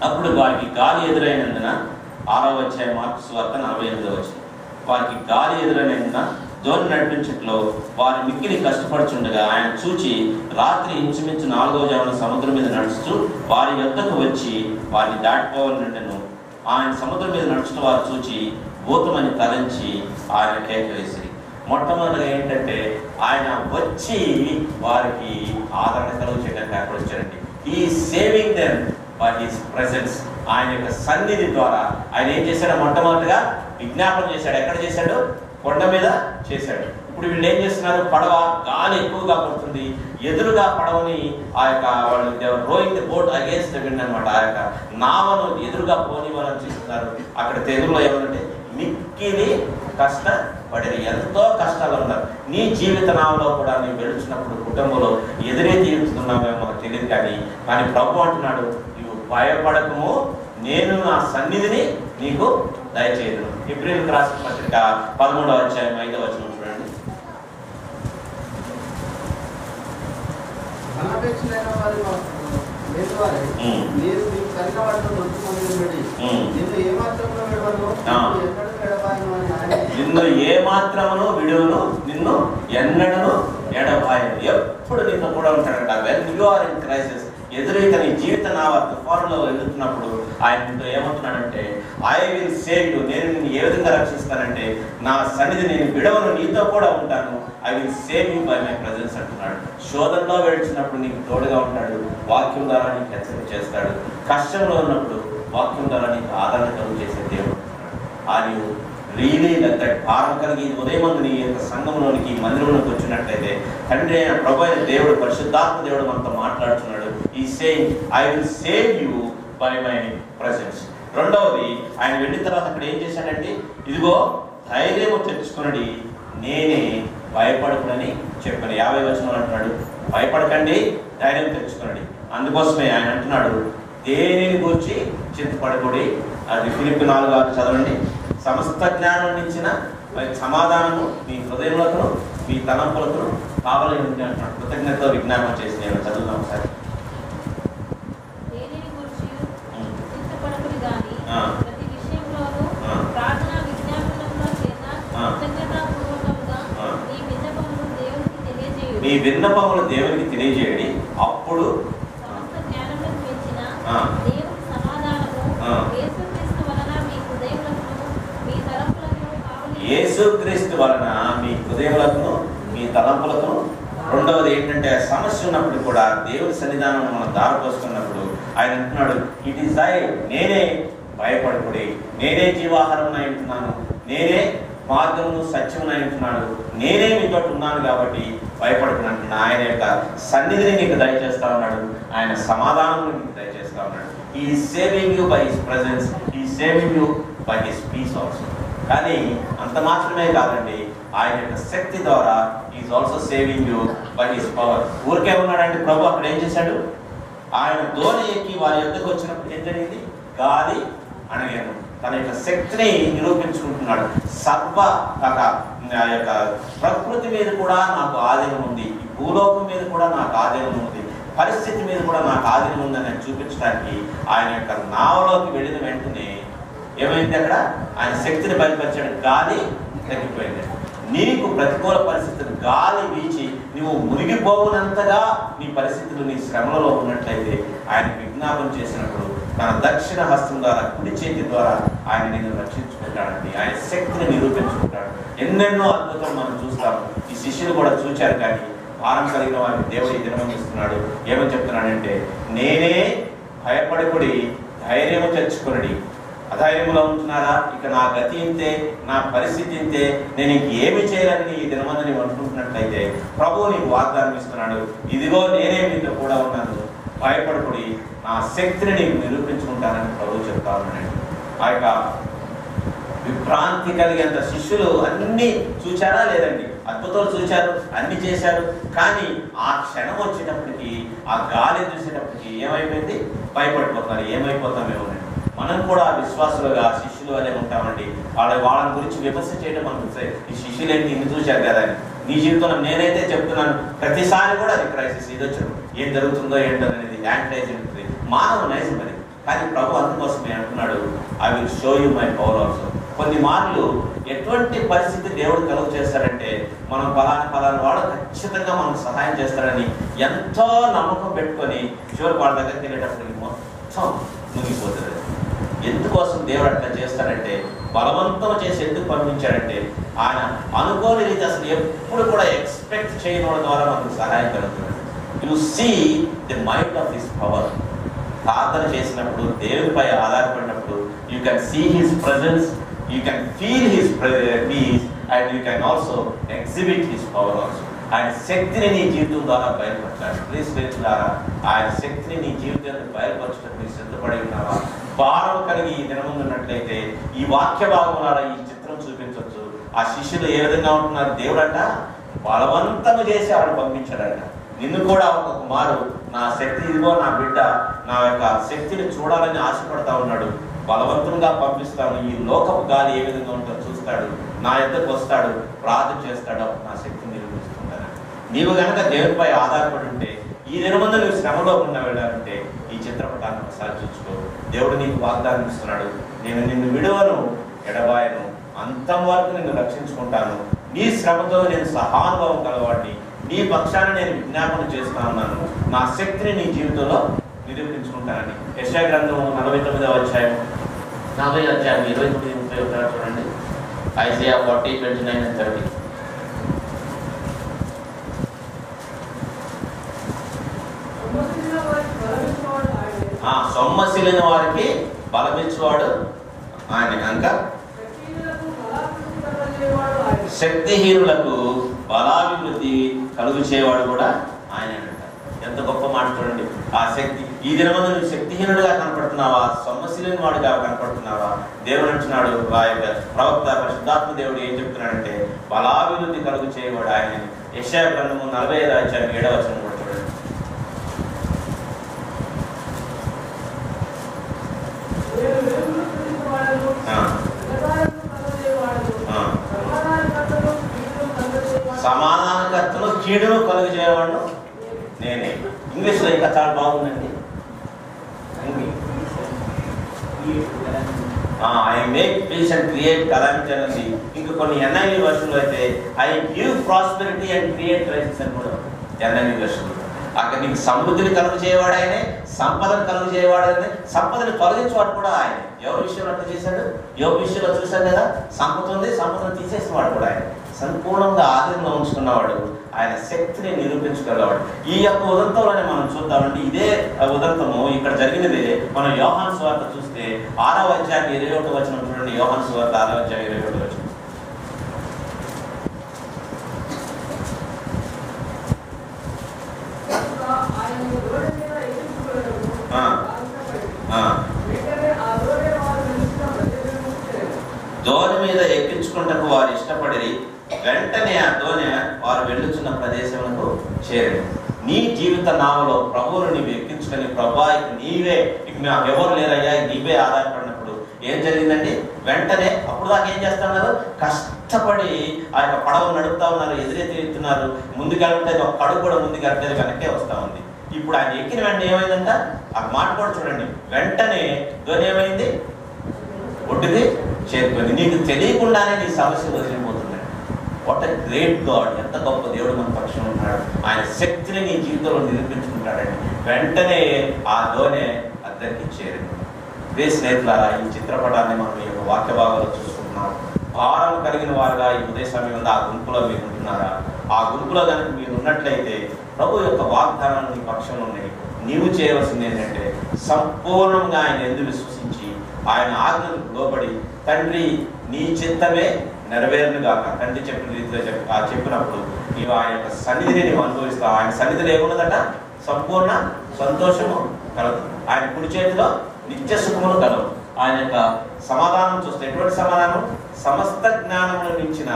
అప్పుడు వారికి గాలి ఎదురైనందున, 6వ అధ్యాయం మార్కు సువార్త 48వ వచనం. వారికి గాలి ఎదురైనందున దోణి నడిపించట్లో వారు మిక్కిలి కష్టపడుచుండగా ఆయన చూచి రాత్రి ఇంచుమించు 4వ జామున సముద్రం మీద నడుస్తూ వారి యొద్దకు వచ్చి వారిని దాటిపోవాలనుండెను. ఆయన సముద్రం మీద నడుచుతూ వారు చూచి భూతమని తలంచి ఆయన కేక వేసిరి. మొట్టమొదటిగా ఏంటంటే ఆయన వచ్చి వారికి ఆదరణ కలుగు చేయడానికి అక్కడ వచ్చారండి. ఈ saving them by his presence. ఆయన యొక్క సన్నిధి ద్వారా ఆయన ఏం చేశాడు? మొట్టమొదటిగా విజ్ఞాపన చేశాడు. ఎక్కడ చేశాడు? కొండ మీద చేశాడు. ఇప్పుడు వీళ్ళు ఏం చేస్తున్నారు? పడవ గాలి ఎక్కువగా పడుతుంది, ఎదురుగా పడవని ఆ యొక్క వాళ్ళు rowing the boat against the wind అనమాట. ఆ యొక్క నావను ఎదురుగా పోనివ్వాలని చూస్తున్నారు. అక్కడ తెలుగులో ఏమంటే మిక్కిలి కష్టపడేది. ఎంతో కష్టాలు ఉన్నారు. నీ జీవిత నావలో కూడా నీవు వెళుచున్నప్పుడు కుటుంబంలో ఎదురే తీరుతున్నామేమో మనకు తెలియదు. కానీ ప్రభు అంటున్నాడు, నువ్వు భయపడకము, నేను నా సన్నిధిని నీకు దయచేయను. ఇబ్రాయిలకు రాసిన పత్రిక 13వ అధ్యాయం 5వ వచనం చూడండి. నిన్ను ఏమాత్రమును విడువను, నిన్ను ఎన్నడను ఎడబాయను. ఎప్పుడు నీతో కూడా ఉంటాడంట. When you are in crisis, ఎదురైతే నీ జీవిత నావ తుఫానులో వెళ్తున్నప్పుడు ఆయన ఏమంటున్నాడంటే, ఐ విల్ సేవ్ యు. నేను నిన్ను ఏ విధంగా రక్షిస్తానంటే, నా సన్నిధి నేను విడవను, నీతో కూడా ఉంటాను. I will save you by my presence అంటున్నాడు. శోధనలో వెళ్తున్నప్పుడు నీకు తోడుగా ఉంటాడు, వాక్యం ద్వారా నీకు హెచ్చరిక చేస్తాడు. కష్టంలో ఉన్నప్పుడు వాక్యం ద్వారా నీకు ఆదరణ కలుగు చేసే దేవుడు అంటున్నాడు. ఆర్ యు రియలీ దట్ భారం కలిగి ఉదయం నీ యొక్క సంఘంలోనికి మందిరంలోకి వచ్చినట్లయితే తండ్రి అయిన ప్రభు అయిన దేవుడు, పరిశుద్ధాత్మ దేవుడు మనతో మాట్లాడుతున్నాడు. ఈ saying I will save you by my presence. రెండవది, ఆయన వెళ్ళిన తర్వాత అక్కడ ఏం చేశాడంటే, ఇదిగో ధైర్యము తెచ్చుకునడి, నేనే భయపడకునని చెప్పాను. 50 వచనం అంటున్నాడు, భయపడకండి, ధైర్యం తెచ్చుకునండి. అందుకోసమే ఆయన అంటున్నాడు, దేనిని గురించి చింతపడకూడి. అది ఫిలిప్పి 4 చదవండి. సమస్త జ్ఞానం ఇచ్చిన సమాధానము మీ హృదయములకు మీ తలంపులకు కావాలని అంటున్నాడు. కృతజ్ఞతతో విజ్ఞాపన చేసి నేను చదువుతాను ఒకసారి. మీ విన్నపములు దేవునికి తెలియజేయండి, అప్పుడు యేసుక్రీస్తు వలన మీ హృదయములకు మీ తలంపులకు. రెండవది ఏంటంటే, సమస్య ఉన్నప్పుడు కూడా దేవుని సన్నిధానం మనం దారిపోసుకున్నప్పుడు ఆయన అంటున్నాడు, ఇట్ ఈస్ ఐ, నేనే భయపడకుడి, నేనే జీవాహారం అంటున్నాను, నేనే మార్గమును సత్యమును అంటున్నాడు, నేనే మీతో ఉన్నాను కాబట్టి భయపడుకుని అంటున్నాను. ఆయన యొక్క సన్నిధిని నీకు దయచేస్తా ఉన్నాడు, ఆయన సమాధానం నీకు దయచేస్తా ఉన్నాడు. He saving you by his presence, he saving you by his peace also. కానీ అంత మాత్రమే కాదండి, ఆయన యొక్క శక్తి ద్వారా is also saving you by his power. ఊరికే ఉన్నాడంటే ప్రభు అక్కడ ఏం చేశాడు, ఆయన దోణి ఎక్కి వారి యొద్దకు వచ్చినప్పుడు ఏం జరిగింది, గాలి అణగాను. తన యొక్క శక్తిని నిరూపించుకుంటున్నాడు. సర్వ యొక్క ప్రకృతి మీద కూడా నాకు ఆధీనం ఉంది, ఈ భూలోకం మీద కూడా నాకు ఆధీనం ఉంది, పరిస్థితి మీద కూడా నాకు ఆధీనం ఉందని చూపించడానికి ఆయన యొక్క నావలోకి వెళ్ళిన వెంటనే ఏమైంది, అక్కడ ఆయన శక్తిని బయలుపరిచాడు. గాలి తగ్గిపోయింది. నీకు ప్రతికూల పరిస్థితులు గాలి వీచి నువ్వు మునిగిపోవునంతగా నీ పరిస్థితులు నీ శ్రమలలో ఉన్నట్లయితే ఆయన విజ్ఞాపన చేసినప్పుడు తన దక్షిణ హస్తం ద్వారా, కుడి చేతి ద్వారా ఆయన నిన్ను రక్షించుకుంటాడండి. ఆయన శక్తిని నిరూపించుకుంటాడు. ఎన్నెన్నో అద్భుతాలు మనం చూస్తాము. ఈ శిష్యులు కూడా చూచారు. కానీ భారం కలిగిన వారికి దేవుడు ఈ దినం ఇస్తున్నాడు. ఏమని చెప్తున్నాడంటే, నేనే భయపడకుడి, ధైర్యము తెచ్చుకునడి. అధైర్యంలో ఉంటున్నారా, ఇక నా గతి ఇంతే, నా పరిస్థితి ఇంతే, నేను ఇంకేమి చేయాలని ఈ దినమందు నీవు అనుకుంటున్నట్లయితే ప్రభువు నీకు వాగ్దానం ఇస్తున్నాడు, ఇదిగో నేనే మీతో కూడా ఉన్నాను, భయపడకుడి, నా శక్తిని నీకు నిరూపించుకుంటానని ప్రభువు చెప్తా ఉన్నాడు. ఆ యొక్క విభ్రాంతి కలిగేంత శిష్యులు అన్నీ చూచారా లేదండి, అద్భుతాలు చూశారు, అన్ని చేశారు. కానీ ఆ క్షణం వచ్చేటప్పటికి, ఆ గాలి చూసేటప్పటికి ఏమైపోయింది, భయపడిపోతున్నారు. ఏమైపోతామేమో. మనం కూడా విశ్వాసులుగా శిష్యులు అనే ఉంటామండి. వాళ్ళని గురించి విమర్శ చేయడం మనకు, ఈ శిష్యులు ఏంటి ఇన్ని చూశారు కదా అని. నీ జీవితంలో నేనైతే చెప్తున్నాను, ప్రతిసారి కూడా అది క్రైసిస్, ఇది వచ్చాడు, ఏం జరుగుతుందో ఏంటో అనేది యాంటైజ్ ఉంటుంది, మానవ నైజం అది. కానీ ప్రభు అందుకోసమే అంటున్నాడు, I will show you my power also. కొన్ని మార్లు ఎటువంటి పరిస్థితి దేవుడు కలుగు చేస్తాడంటే, మనం ఫలానా వాడు ఖచ్చితంగా మనకు సహాయం చేస్తాడని ఎంతో నమ్మకం పెట్టుకొని చివరికి వాళ్ళ దగ్గరికి వెళ్ళేటప్పటికి మొత్తం మునిగిపోతుంది. ఎందుకోసం దేవుడు అట్లా చేస్తాడంటే, బలవంతం చేసి ఎందుకు పంపించాడంటే, ఆయన అనుకోని రీతి అసలు ఎప్పుడు కూడా ఎక్స్పెక్ట్ చేయడం ద్వారా మనకు సహాయం కలుగుతుంది. You see the mind of his power. ప్రార్థన చేసినప్పుడు, దేవునిపై ఆధారపడినప్పుడు, you can see his presence, you can feel his peace, and you can also exhibit his power also. ఆయన శక్తిని నీ జీవితం ద్వారా బయలుపరచాలి. ప్లీజ్ ద్వారా ఆయన శక్తిని నీ జీవితాన్ని బయలుపరచడానికి సిద్ధపడి ఉన్నావా? భారం కలిగి ఈ దినముందు ఉన్నట్లయితే ఈ వాక్య భాగం ద్వారా ఈ చిత్రం చూపించవచ్చు. ఆ శిష్యులు ఏ విధంగా ఉంటున్నారు, దేవుడంట బలవంతము చేసి ఆవిడ పంపించాడంట. నిన్ను కూడా ఒక మారు నా శక్తి, ఇదిగో నా బిడ్డ నా యొక్క శక్తిని చూడాలని ఆశపడతా ఉన్నాడు, బలవంతంగా పంపిస్తాను, ఈ లోకపు గాలి ఏ విధంగా ఉంటుందో చూస్తాడు, నా యొద్దకు వస్తాడు, ప్రార్థన చేస్తాడు, నా శక్తిని నిరూపిస్తుంటాను. నీవు కనుక దేవునిపై ఆధారపడి ఉంటే, ఈ దినమందు నువ్వు శ్రమలో ఉన్న వెళ్ళాలంటే ఈ చిత్రపటాన్ని ఒకసారి చూసుకో. దేవుడు నీకు వాగ్దానం ఇస్తున్నాడు, నేను నిన్ను విడువను, ఎడబాయను, అంతం వరకు నిన్ను రక్షించుకుంటాను, నీ శ్రమతో నేను సహానుభవం కలవాడిని, నీ పక్షాన నేను విజ్ఞాపన చేస్తా ఉన్నాను, నా శక్తిని నీ జీవితంలో నిరూపించుకుంటానని. యెషయా గ్రంథం 49వ అధ్యాయం 29-30 చూడండి. ఐజయా 40:29-30. సొమ్మసిలిన వారికి బలమిచ్చువాడు ఆయన. కనుక శక్తిహీనులకు బలాభివృద్ధి కలుగు చేయవాడు కూడా ఆయన అంట. ఎంత గొప్ప మాట చూడండి. ఆ శక్తి ఈ దినమందు నువ్వు శక్తిహీనుడిగా కనపడుతున్నావా, సొమ్మసిలిన వాడుగా కనపడుతున్నావా? దేవుడు అంటున్నాడు, ఆ యొక్క ప్రవక్త పరిశుద్ధాత్మ దేవుడు ఏం చెప్తున్నాడంటే బలాభివృద్ధి కలుగు చేయవాడు ఆయన. యెషయా గ్రంథము 45:7 కూడా చూడండి. సమాధానకర్తను కీడును కలుగు చేయవాడు నేనే. ఇంగ్లీష్లో ఇంకా చాలా బాగుందండి. I make peace and create calamity అనేది. ఇంకా కొన్ని NIV వర్షన్లో అయితే I give prosperity and create rights అని కూడా NIV వర్షన్లో. అక్కడ నీకు సమృద్ధిని కలుగు చేయవాడు ఆయనే, సంపదను కలుగు చేయవాడు ఆయనే, సంపదను తొలగించేవాడు కూడా ఆయన. ఎవరి విషయంలో అట్లా చేశాడు? యోబు విషయంలో చూశాం కదా, సంపద ఉంది, సంపదను తీసేసిన వాడు కూడా ఆయన. సంపూర్ణంగా ఆధీనంలో ఉంచుకున్నవాడు, ఆయన శక్తిని నిరూపించగలవాడు. ఈ యొక్క ఉదంతంలోనే మనం చూద్దామండి. ఇదే ఉదంతము ఇక్కడ జరిగినదే మనం యోహాను సువార్త చూస్తే 6వ అధ్యాయం 21వ వచనం చూడండి. యోహాను సువార్త 6వ అధ్యాయం 21వ వచనం. దోణి మీద ఎక్కించుకుంటకు వారు ఇష్టపడి వెంటనే ఆ దోణి వారు వెళ్ళుచున్న ప్రదేశములకు చేరడు. నీ జీవిత నావలో ప్రభువును నీవు ఎక్కించుకొని, ప్రభా నీవే, ఇక నాకెవరు లేరయ్యా, నీవే ఆధారపడినప్పుడు ఏం జరిగిందండి? వెంటనే అప్పుడు దాకా ఏం చేస్తున్నారు? కష్టపడి ఆ యొక్క పడవ నడుపుతా ఉన్నారు, ఎదురే తిరుగుతున్నారు. ముందుకెళ్తే ఒక పడవ కూడా ముందుకెళ్తే వెనక్కే వస్తా ఉంది. ఇప్పుడు ఆయన ఎక్కిన వెంటనే ఏమైందంట? ఆ మాట కూడా చూడండి. వెంటనే దోణి ఏమైంది? ఒడ్డుకి చేరుకుంది. నీకు తెలియకుండానే నీ సమస్య వదిలిపోతుందండి. What a great God! ఎంత గొప్ప దేవుడు మన పక్షం ఉన్నాడు. ఆయన శక్తిని నీ జీవితంలో నిరూపించుకుంటాడండి. వెంటనే ఆ దోణి అద్దరికి చేరింది. స్నేహితులారా, ఈ చిత్రపటాన్ని మనం ఈ యొక్క వాక్య భాగంలో చూసుకుంటున్నాం. భారం కలిగిన వారుగా ఈ ఉదయ సమయంలో ఆ గుంపులో మీరు ఉంటున్నారా? ఆ గుంపులో కనుక మీరు ఉన్నట్లయితే ప్రభు యొక్క వాగ్దానాలు నీ పక్షంలో ఉన్నాయి. నీవు చేయవలసింది ఏంటంటే సంపూర్ణంగా ఆయన ఎందుకు విశ్వసించి ఆయన ఆజ్ఞలకు లోబడి, తండ్రి నీ చిత్తమే నెరవేరునుగాక, తండ్రి చెప్పిన రీతిలో చెప్పినప్పుడు నీవు ఆయన యొక్క సన్నిధిని నీవు అనుభవిస్తావు. ఆయన సన్నిధిలో ఏమున్నదట? సంపూర్ణ సంతోషము కలదు. ఆయన కుడి చేతిలో నిత్య సుఖములు కలవు. ఆయన యొక్క సమాధానం చూస్తే ఎటువంటి సమాధానం? సమస్త జ్ఞానమును మించిన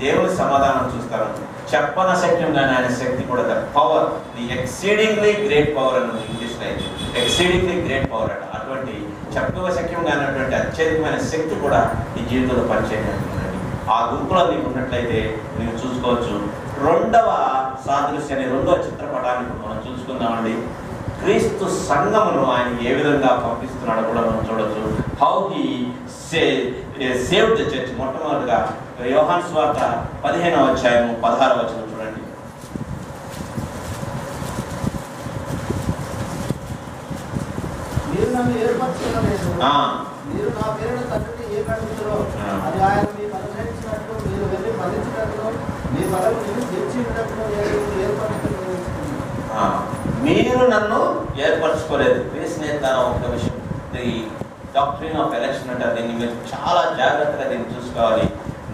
దేవుని సమాధానం చూస్తారు. చెప్పన శక్యంగానే ఆయన శక్తి కూడా, the power, the exceedingly great power అని ఇంగ్లీష్లో అయితే ఎక్సీడింగ్లీ గ్రేట్ పవర్ అట. అటువంటి చెప్పవ శక్యంగా అన్నటువంటి అత్యధికమైన శక్తి కూడా ఈ జీవితంలో పనిచేయగలుగుతుందండి. ఆ గుంపులో నీకు ఉన్నట్లయితే నీవు చూసుకోవచ్చు. రెండవ సాదృశ్యాన్ని, రెండవ చిత్రపటాన్ని మనం చూసుకుందామండి. క్రీస్తు సంఘమును ఆయన ఏ విధంగా పంపిస్తున్నాడో కూడా మనం చూడొచ్చు. How he saved the church. మొట్టమొదటిగా యోహాను సువార్త 15వ అధ్యాయము 16వ వచనం చూడండి. మీరు నన్ను ఏర్పరచుకున్నారు, మీరు నా పేరును తండ్రిని ఏమి అడుగుతారో అది ఆయన మీకు అనుగ్రహించినట్లు, మీరు వెళ్ళి ఫలించినట్లు, మీ బలం మీరు తెచ్చినట్లు ఏర్పరచుకున్నారు. మీరు నన్ను ఏర్పరచుకోలేదు. స్నేహితులారా, ఒక విషయం, ది డాక్ట్రిన్ ఆఫ్ ఎలక్షన్ అంటే దీన్ని మీరు చాలా జాగ్రత్తగా దీన్ని చూసుకోవాలి.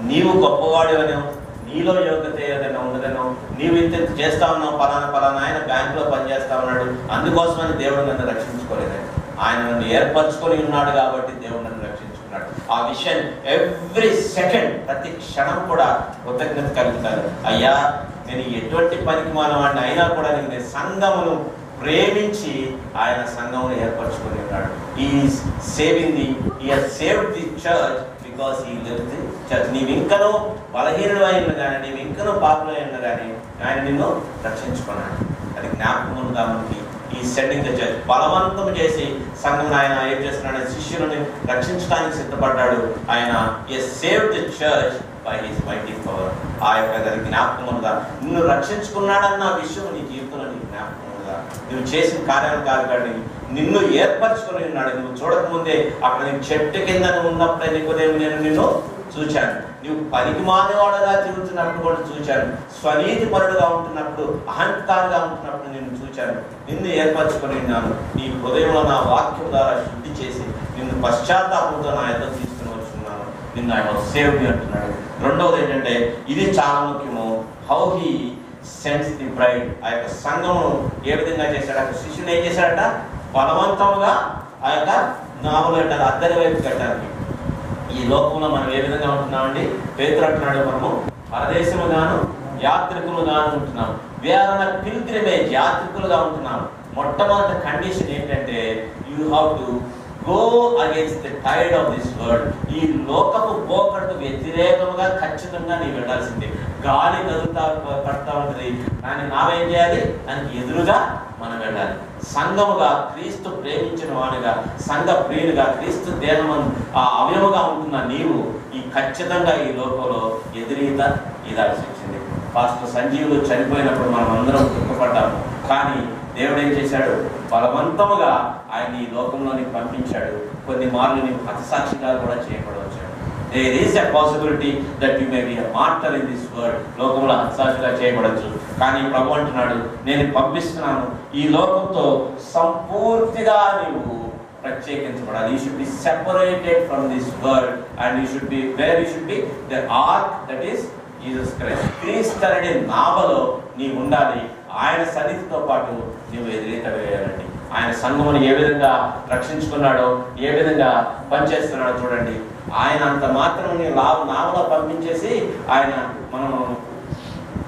నీవు గొప్పవాడివనో, నీలో యోగ్యత ఏదైనా ఉండదనో, నీవు ఇంత చేస్తా ఉన్నావు, పలానా ఆయన బ్యాంకులో పనిచేస్తా ఉన్నాడు, అందుకోసమని దేవుడు నన్ను రక్షించుకోలేదండి. ఆయన నన్ను ఏర్పరచుకొని ఉన్నాడు కాబట్టి దేవుడు నన్ను రక్షించుకున్నాడు. ఆ విషయాన్ని ఎవ్రీ సెకండ్, ప్రతి క్షణం కూడా కృతజ్ఞత కలుగుతారు. అయ్యా, నేను ఎటువంటి పనికి మానవాడిని అయినా కూడా నేను సంఘమును ప్రేమించి ఆయన సంఘమును ఏర్పరచుకొని ఉన్నాడు. He saving the, he has saved the church because he lived the church. నీవు ఇంకనూ బలహీనుడు అయిన కానీ, నీవు ఇంకనూ పాపులు అయిన కానీ ఆయన నిన్ను రక్షించుకున్నాడు. అది జ్ఞాపకం మనకి. ఈ సెట్టింగ్ ద చర్చ్ బలవంతం చేసి సంఘం ఆయన ఏం చేస్తున్నాడు? శిష్యులను రక్షించడానికి సిద్ధపడ్డాడు. ఆయన saved the church by his mighty power. ఆ యొక్క దానికి జ్ఞాపకం ఉందా? నిన్ను రక్షించుకున్నాడన్న విషయం నీ జీవితంలో నీకు జ్ఞాపకం ఉందా? నువ్వు చేసిన కార్యాలు కాదు కానీ నిన్ను ఏర్పరచుకొని ఉన్నాడు. నువ్వు చూడకముందే అక్కడ నీ చెట్టు కింద ఉన్నప్పుడే నీకు నేను నిన్ను చూచాను, నువ్వు పనికి మానేవాడుగా తిరుగుతున్నప్పుడు కూడా చూచాను, స్వనీతి పరుడుగా ఉంటున్నప్పుడు, అహంకారంగా ఉంటున్నప్పుడు నిన్ను చూచాను. నిన్ను ఏర్పరచుకొని ఉన్నాను, నీ హృదయంలో నా వాక్యం ద్వారా శుద్ధి చేసి నిన్ను పశ్చాత్తాపంతో నా ఎదురు తీసుకుని వచ్చున్నాను, నిన్ను ఆయన సేవ్ అంటున్నాడు. రెండవది ఏంటంటే, ఇది చాలా ముఖ్యము, how he sends the bride. ఆ యొక్క సంఘమును ఏ విధంగా చేశాడు, ఆ శిష్యుని ఏం చేశాడట, బలవంతంగా ఆ యొక్క నావలు కట్టాలి, అద్దరి వైపు కట్టాలి. ఈ లోకంలో మనం ఏ విధంగా ఉంటున్నామండి, పేతురు అంటున్నాడు, మనము పరదేశముగాను యాత్రికులుగాను ఉంటున్నాం. వేరన పిల్గ్రిమేజ్, యాత్రికులుగా ఉంటున్నాం. మొట్టమొదటి కండిషన్ ఏంటంటే, you have to go against the tide of this world. ఈ లోకపు పోకడకు వ్యతిరేకంగా ఖచ్చితంగా నీవు వెళ్ళాల్సిందే. గాలి పడతా ఉంటుంది, కానీ నావేం చేయాలి, దానికి ఎదురుగా మనం వెళ్ళాలి. సంఘముగా క్రీస్తు ప్రేమించిన వాడిగా, సంఘ ప్రియునిగా, క్రీస్తు దేహమను ఆ అవయముగా ఉంటున్న నీవు ఈ ఖచ్చితంగా ఈ లోకంలో ఎదురీత ఇదాల్సి వచ్చింది. పాస్టర్ సంజీవులు చనిపోయినప్పుడు మనం అందరం దుఃఖపడ్డాము, కానీ దేవుడు ఏం చేశాడు, బలవంతముగా ఆయన ఈ లోకంలోనికి పంపించాడు. కొన్ని మార్లు నీవు హతసాక్షిగా కూడా చేయబడవచ్చాడు. There is a possibility that you may be a martyr in this world. లోకంలో హతసాక్షిగా చేయబడచ్చు, కానీ ప్రభు అంటున్నాడు, నేను పంపిస్తున్నాను, ఈ లోకంతో సంపూర్తిగా నీవు ప్రత్యేకించబడాలి. You should be separated from this world and you should be where you should be, the ark, that is Jesus Christ. క్రీస్తు అనే నావలో నీవు ఉండాలి. ఆయన సన్నిధితో పాటు నీవు ఎదురీత వేయాలండి. ఆయన సంఘమును ఏ విధంగా రక్షించుకున్నాడో, ఏ విధంగా పనిచేస్తున్నాడో చూడండి. ఆయన అంత మాత్రం నావలో పంపించేసి ఆయన మనం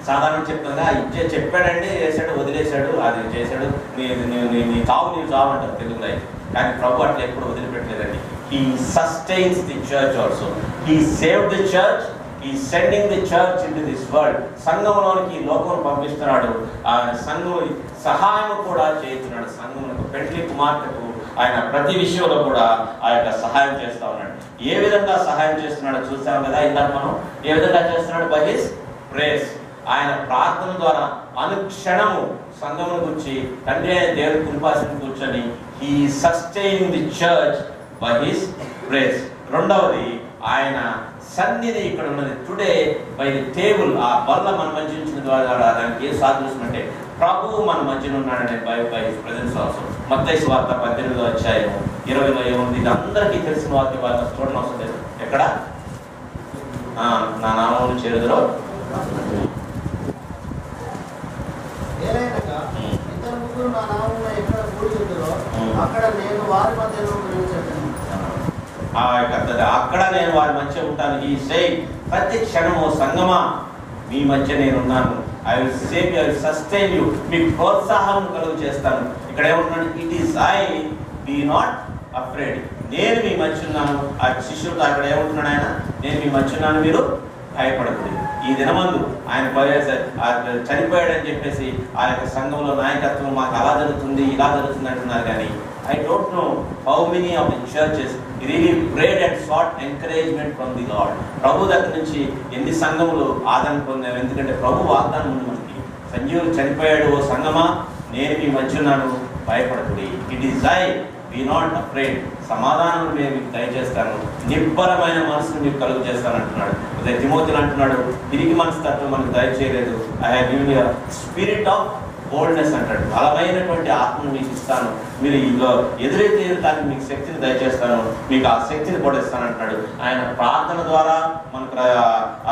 సాధారణ చెప్తుందా చెప్పాడండి, వేసాడు, వదిలేశాడు, అది చేశాడు, నీ తావు నీవు చావు అంటారు తెలుగులో అయితే. కానీ ప్రభు అట్లా ఎప్పుడు వదిలిపెట్టలేదండి. He sustains the church also. He saved the church. He is sending the church into this world. సంఘంలోనికి లోకం పంపిస్తున్నాడు. ఆ సంఘం సహాయం కూడా చేస్తున్నాడు. సంఘమునకు పెండ్లి కుమార్తెకు ఆయన ప్రతి విషయంలో కూడా ఆ యొక్క సహాయం చేస్తా ఉన్నాడు. ఏ విధంగా సహాయం చేస్తున్నాడో చూసాం కదా ఇందాక మనం. ఏ విధంగా చేస్తున్నాడు, బై హిస్ ప్రేయర్స్. ఆయన ప్రార్థన ద్వారా అనుక్షణము సంఘమును గురించి తండ్రి అయిన దేవుడి కృపాసనం కూర్చొని he sustaining the church by his prayers. రెండవది, ఆయన సన్నిధి ఇక్కడ ఉన్నది. టుడే బై ది టేబుల్, ఆ బల్ల మన మధ్య ఉంచిన ద్వారా దానికి ఏ సాదృశ్యం అంటే ప్రభువు మన మధ్యన ఉన్నాడనే బై హిస్ ప్రెజెన్స్ ఆల్సో. మత్తయి సువార్త 18వ అధ్యాయం 20లో ఏముంది, ఇది అందరికీ తెలిసిన వాక్య భాగం, చూడడం అవసరం లేదు. ఎక్కడ, నా నామమును చేరుదురో ఇద్దరు ముగ్గురు నా నామమున ఎక్కడ కూడుచుందురో అక్కడ నేను వారి మధ్యలో నిలిచెదను. అక్కడ నేను వారి మధ్య ఉంటాను. ఈ సేమ్ ప్రతి క్షణము సంగమా మీ మధ్య నేనున్నాను. I will save you, I will sustain you. మీకు ప్రోత్సాహం కలుగు చేస్తాను. ఇక్కడ ఏమంటున్నాడు, it is I, be not afraid. నేను మీ మధ్య ఉన్నాను. ఆ శిష్యులతో అక్కడ ఏమంటున్నాడు ఆయన, నేను మీ మధ్య ఉన్నాను, మీరు భయపడకూడదు. ఈ దినమందు ఆయన చనిపోయాడని చెప్పేసి ఆ యొక్క సంఘంలో నాయకత్వం మాకు అలా జరుగుతుంది, ఇలా జరుగుతుంది అంటున్నారు. కానీ I don't know how many of the churches really prayed and sought encouragement from the Lord. ప్రభు దగ్గర నుంచి ఎన్ని సంఘములు ఆదరణ పొందారు. ఎందుకంటే ప్రభు వాగ్దానం ఉంది మనకి, సంజీవులు చనిపోయాడు, ఓ సంఘమా నేను మీ మధ్య ఉన్నాను, భయపడకూడదు. It is I, be not afraid. సమాధానం నేను మీకు దయచేస్తాను, నిబ్బరమైన మనసును మీకు కలుగు చేస్తాను అంటున్నాడు. తిమోతిలో అంటున్నాడు, తిరిగి మనస్తత్వం మనకు దయచేయలేదు. I have given you spirit of boldness అంటాడు. బలమైనటువంటి ఆత్మను మీకు ఇస్తాను, మీరు ఎదురైతే ఎదురుతానికి మీకు శక్తిని దయచేస్తాను, మీకు ఆ శక్తిని కూడా ఇస్తాను అంటున్నాడు. ఆయన ప్రార్థన ద్వారా మనకు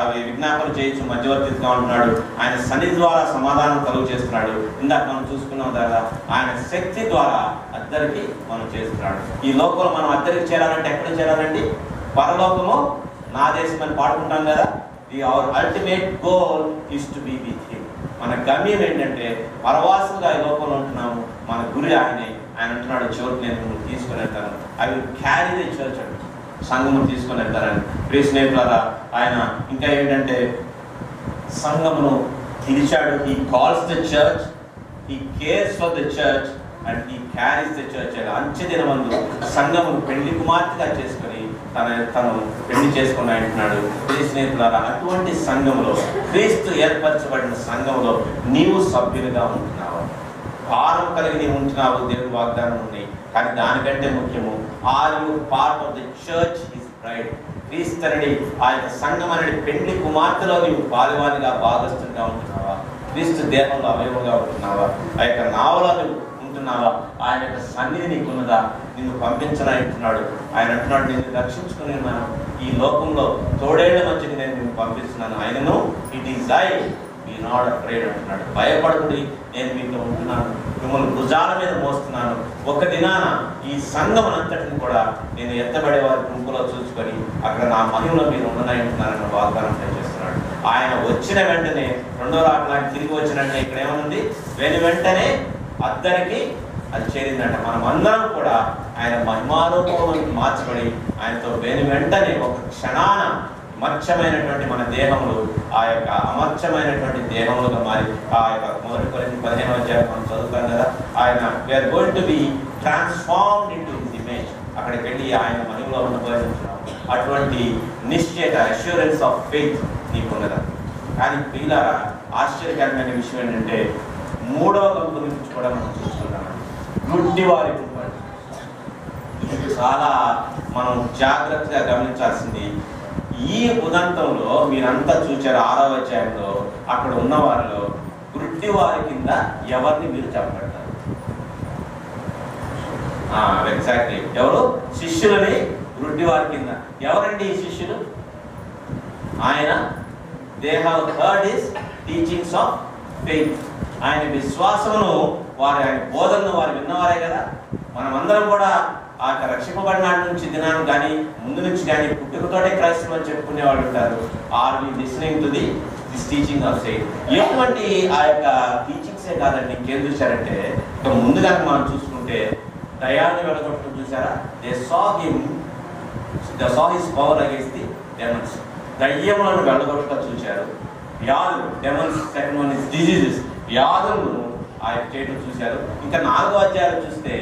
అవి విజ్ఞాపన చేయొచ్చు, మధ్యవర్తిగా ఉంటున్నాడు. ఆయన సన్నిధి ద్వారా సమాధానం కలుగు చేస్తున్నాడు. ఇందాక మనం చూసుకున్నాం కదా, ఆయన శక్తి ద్వారా అద్దరికి మనం చేస్తున్నాడు. ఈ లోకంలో మనం అద్దరికి చేరాలంటే ఎక్కడ చేరాలండి, పరలోకము నా దేశం అని పాడుకుంటాం కదా. Our ultimate goal is to be with him. మన గమ్యం ఏంటంటే పరవాసులుగా ఈ లోకంలో ఉంటున్నాము, మన గురి ఆయనే. ఆయన అంటున్నాడు, చివరికి నేను మిమ్మల్ని తీసుకొని వెళ్తాను. I will carry the church అండి, సంఘము తీసుకొని వెళ్తారని. ప్రియ స్నేహితులారా, ఆయన ఇంకా ఏంటంటే సంఘమును పిలిచాడు. He calls the church, he cares for the church and he carries the church. అంచె దినమందు సంఘమును పెళ్లి కుమార్తెగా చేసుకొని తను పెళ్లి చేసుకుని అంటున్నాడు. ప్రియ స్నేహితులారా, అటువంటి సంఘంలో, క్రీస్తు ఏర్పరచబడిన సంఘంలో నీవు సభ్యులుగా ఉంటున్నావు, భారం కలిగి నీవు ఉంటున్నావు. దేవుని వాగ్దానం ఉన్నాయి, కానీ దానికంటే ముఖ్యము, are you part of the church his bride? క్రీస్తనడి ఆ యొక్క సంఘం అనేది పెండ్లి కుమార్తెలో నీవు పాలువానిగా భాగస్తునిగా ఉంటున్నావా? క్రీస్తు దేహంలో అవయవంగా ఉంటున్నావా? ఆ యొక్క నావలో నువ్వు ఉంటున్నావా? ఆయన యొక్క సన్నిధి నీకున్నదా? నిన్ను పంపించనని అంటున్నాడు. ఆయన అంటున్నాడు, నేను రక్షించుకుని ఉన్నాను, ఈ లోకంలో తోడేళ్ల మధ్యకి నేను నిన్ను పంపిస్తున్నాను. ఆయనను it is I, be not afraid అంటున్నాడు. భయపడకుడి, నేను మీతో ఉంటున్నాను, మిమ్మల్ని భుజాల మీద మోస్తున్నాను. ఒక దినాన ఈ సంఘం అంతటిని కూడా నేను ఎత్తబడే వారి గుంపులో చూసుకొని అక్కడ నా మహిమలో మీరు ఉండనని అంటున్నారన్న వాగ్దానం చేస్తున్నాడు. ఆయన వచ్చిన వెంటనే రెండో రాకడానికి తిరిగి వచ్చినట్టే ఇక్కడ ఏమనుంది? వెంటనే అద్దరికి అది చేరిందంట. మనం అందరం కూడా ఆయన మహిమారూపంలోకి మార్చబడి ఆయనతో వెంటనే ఒక క్షణాన అమర్చమైనటువంటి మన దేహములు ఆ యొక్క అమర్చమైనటువంటి దేహములుగా మారి ఆ యొక్క 1 కొరింథీ 15వ అధ్యాయం మనం చదువుతాం కదా, ఆయన we're going to be transformed into his image. అక్కడికి వెళ్ళి ఆయన మహిమలో ఉండబోతున్నాం. అటువంటి నిశ్చయత, అష్యూరెన్స్ ఆఫ్ ఫెయిత్ నీకున్నదా? కానీ పిల్లారా, ఆశ్చర్యకరమైన విషయం ఏంటంటే మూడవ గుంపు గురించి కూడా మనం చూసుకున్నాం, గుడ్డివారి గుంపు. ఇది చాలా మనం జాగ్రత్తగా గమనించాల్సింది. ఈ ఉదంతంలో మీరంతా చూచారు 6వ అధ్యాయంలో అక్కడ ఉన్న వారిలో గుడ్డి వారి కింద ఎవరిని మీరు చెప్పబడతారు? ఎగ్జాక్ట్లీ, ఎవరు? శిష్యులని గుడ్డి వారి కింద. ఎవరండి ఈ శిష్యులు? ఆయన they have heard his teachings of faith. ఆయన విశ్వాసమును ఆయన బోధనను వారు విన్నవారే కదా. మనమందరం కూడా ఆ రక్షింపబడిన నాటి నుంచి దినాన్ని కానీ ముందు నుంచి కానీ పుట్టుకతోటే క్రైస్తవం అని చెప్పుకునే వాళ్ళు ఉంటారు. Are we listening to this teaching of faith? ఎటువంటి ఆ యొక్క టీచింగ్సే కాదండి, ఇంకేం చూశారంటే ఇక ముందుగా మనం చూసుకుంటే దయాన్ని వెళ్ళగొట్టడం చూసారా? They saw his power against the demons. దయ్యములను వెళ్ళగొట్టడం చూశారు. వ్యాధులు, demons, second one is diseases, వ్యాధులను ఆయన చేయడం చూశారు. ఇంకా 4వ అధ్యాయం చూస్తే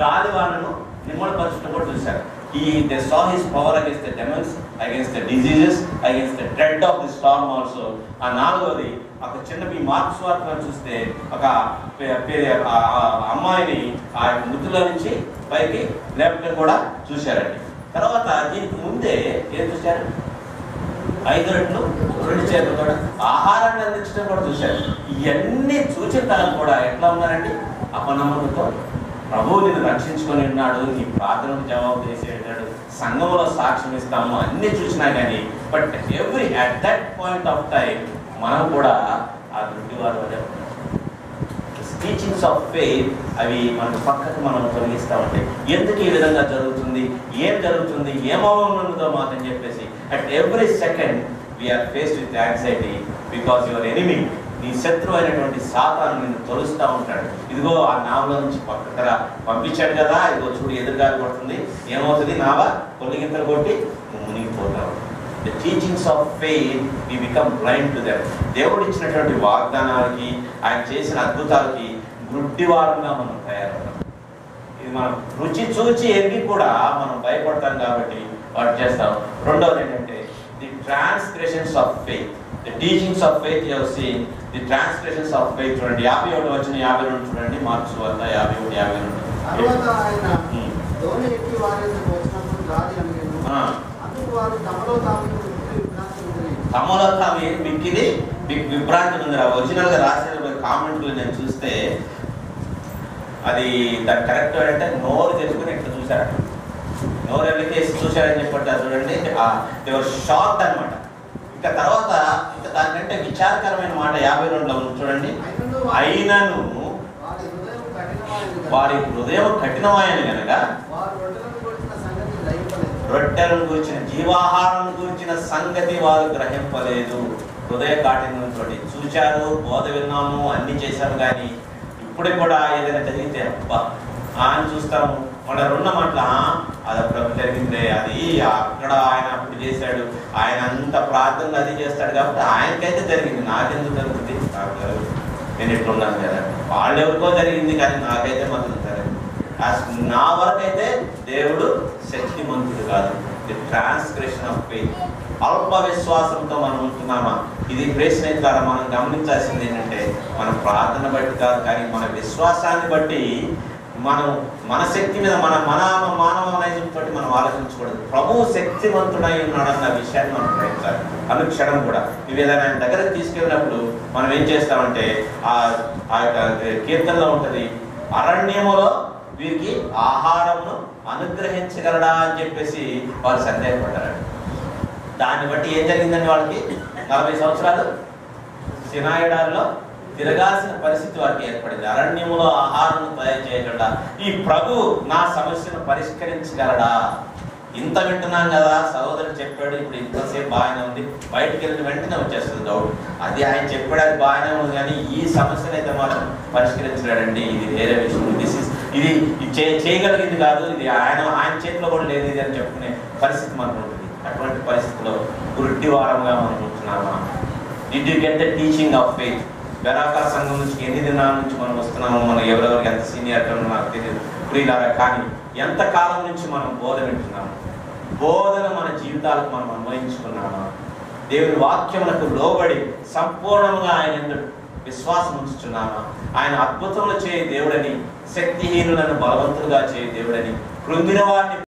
గాలివానను నిమ్మడపరచడం కూడా చూశారు. They saw his power against the demons, against the diseases, against the dread of the storm also. ఆ 4వది ఒక చిన్న ఈ మార్క్స్ వార్తను చూస్తే ఒక అమ్మాయిని ఆ మృతుల నుంచి పైకి లేపడం కూడా చూశారండి. తర్వాత దీనికి ముందే ఏం చూశారు? 5 రెట్లు 2 చేతులతో ఆహారాన్ని అందించడం కూడా చూశారు. ఇవన్నీ చూసిన తరం కూడా ఎట్లా ఉన్నారండి? అపనమ్మకంతో. ప్రభువు నిన్ను రక్షించుకొని ఉన్నాడు, నీ ప్రార్థనకు జవాబు చేసేటాడు, సంఘంలో సాక్ష్యం ఇస్తాము, అన్ని చూసినా కానీ but at that point of time మనం కూడా ఆ గుడ్డివారు వలె టీచింగ్స్ ఆఫ్ ఫెయిత్ అవి మనకు పక్కకు మనం తొలగిస్తూ ఉంటాయి. ఎందుకు ఈ విధంగా జరుగుతుంది, ఏం జరుగుతుంది, ఏమవుతుందో మాకని చెప్పేసి at every second we're faced with anxiety because your enemy, నీ శత్రువు అయినటువంటి సాతాను నిన్ను తొలుస్తూ ఉంటాడు. ఇదిగో ఆ నావలో నుంచి పక్కన పంపించాడు కదా, ఇదిగో చూడు ఎదురుగా కొడుతుంది, ఏమవుతుంది? నావ కొల్లిగింతలు కొట్టి మునిగిపోతావు. The teachings of faith we become blind to them. దేవుడు ఇచ్చినటువంటి వాగ్దానాలకి, ఆయన చేసిన అద్భుతాలకి గుడ్డివారంగా మనం తయారవుతాం. ఇది మనం రుచి చూచి ఎరిగి కూడా మనం భయపడతాం కాబట్టి వాటి చేస్తాం. రెండవది ఏంటంటే the transgressions of faith. The teachings of faith you have seen, the transgressions of faith. చూడండి 51 వచ్చిన 52 చూడండి, మార్క్స్ వార్త 51, 52. తరువాత ఆయన దోణి ఎక్కి వారి యొద్దకు వచ్చినప్పుడు గాలి అణిగెను. అందుకు వారు తమలో తాము మిక్కిది విభ్రాంతి ఉంది. ఒరిజినల్ గా రాసిన కామెంట్లు నేను చూస్తే అది దాని కరెక్ట్ అంటే నోరు తెచ్చుకుని ఇట్లా చూశారు, నోరు వెళ్ళకేసి చూశారని చెప్పంటారు చూడండి. దేవర్ షాక్ అనమాట. ఇంకా తర్వాత ఇంకా దానికంటే విచారకరమైన మాట 52లో చూడండి. అయినను వారి హృదయం కఠినమాయను కనుక రొట్టెలను గురించిన, జీవాహారం గురించిన సంగతి వారు గ్రహింపలేదు. హృదయ కాఠిన్యంతో చూశారు, బోధ విన్నాము, అన్ని చేశాము, కానీ ఇప్పుడు కూడా ఏదైనా జరిగితే అబ్బా అని చూస్తాము. మన రెండు మాటల అది అప్పుడు జరిగిందే, అది అక్కడ ఆయన అప్పుడు చేశాడు, ఆయన అంత ప్రార్థనలు అది చేస్తాడు కాబట్టి ఆయనకైతే జరిగింది, నాకెందుకు జరుగుతుంది? నాకు జరుగుతుంది, నేను ఇట్లున్నాను కదా. వాళ్ళెవరికో జరిగింది కానీ నాకైతే మాత్రం జరిగింది. నా వరకైతే దేవుడు శక్తిమంతుడు కాదు. The transgression of faith. అల్ప విశ్వాసంతో మనం ఉంటున్నామా? ఇది ప్రశ్న ద్వారా మనం గమనించాల్సింది ఏంటంటే మన ప్రార్థన బట్టి కాదు, కానీ మన విశ్వాసాన్ని బట్టి మన శక్తి మీద మానవ నైజంతో మనం ఆలోచించకూడదు. ప్రభువు శక్తివంతుడై ఉన్నాడన్న విషయాన్ని మనం గ్రహించాలి అనుక్షణం కూడా. ఇవి ఏదైనా ఆయన దగ్గరకు తీసుకెళ్ళినప్పుడు మనం ఏం చేస్తామంటే ఆ యొక్క కీర్తనలో ఉంటుంది, అరణ్యములో వీరికి ఆహారమును అనుగ్రహించగలడా అని చెప్పేసి వాళ్ళు సందేహపడ్డారు. దాన్ని బట్టి ఏం జరిగిందండి, వాళ్ళకి 40 సంవత్సరాలు సినాయిడాల్లో తిరగాల్సిన పరిస్థితి వారికి ఏర్పడింది. అరణ్యములో ఆహారం తయారు చేయగలడా, ఈ ప్రభు నా సమస్యను పరిష్కరించగలడా? ఇంత వింటున్నాం కదా, సహోదరుడు చెప్పాడు, ఇప్పుడు ఇంతసేపు బాగానే ఉంది, బయటికి వెళ్ళిన వెంటనే వచ్చేస్తుంది డౌట్. అది ఆయన చెప్పాడు, అది బాగానే ఉంది, కానీ ఈ సమస్యను అయితే మాత్రం పరిష్కరించలేడండి, ఇది వేరే విషయం, ఇది చేయగలిగింది కాదు, ఇది ఆయన చేతిలో కూడా లేదు ఇది అని చెప్పుకునే పరిస్థితి మనకు ఉంటుంది. అటువంటి పరిస్థితిలో గుడ్డివారంగా మనం ఉంటున్నామా? Did you get the teaching of faith? బెరాకా సంఘం నుంచి ఎన్ని దినాల నుంచి మనం వస్తున్నామో, మనం ఎవరెవరికి ఎంత సీనియర్ నాకు తెలియదు ప్రియులారా, కానీ ఎంత కాలం నుంచి మనం బోధ వింటున్నాము? బోధన మన జీవితాలకు మనం అన్వయించుకున్నామా? దేవుని వాక్యములకు లోబడి సంపూర్ణంగా ఆయన ఎందుకు విశ్వాసం ఉంచుతున్నామా? ఆయన అద్భుతములు చేయ దేవుడని, శక్తిహీనులను బలవంతులుగా చేయ దేవుడని, కృంగిన వారిని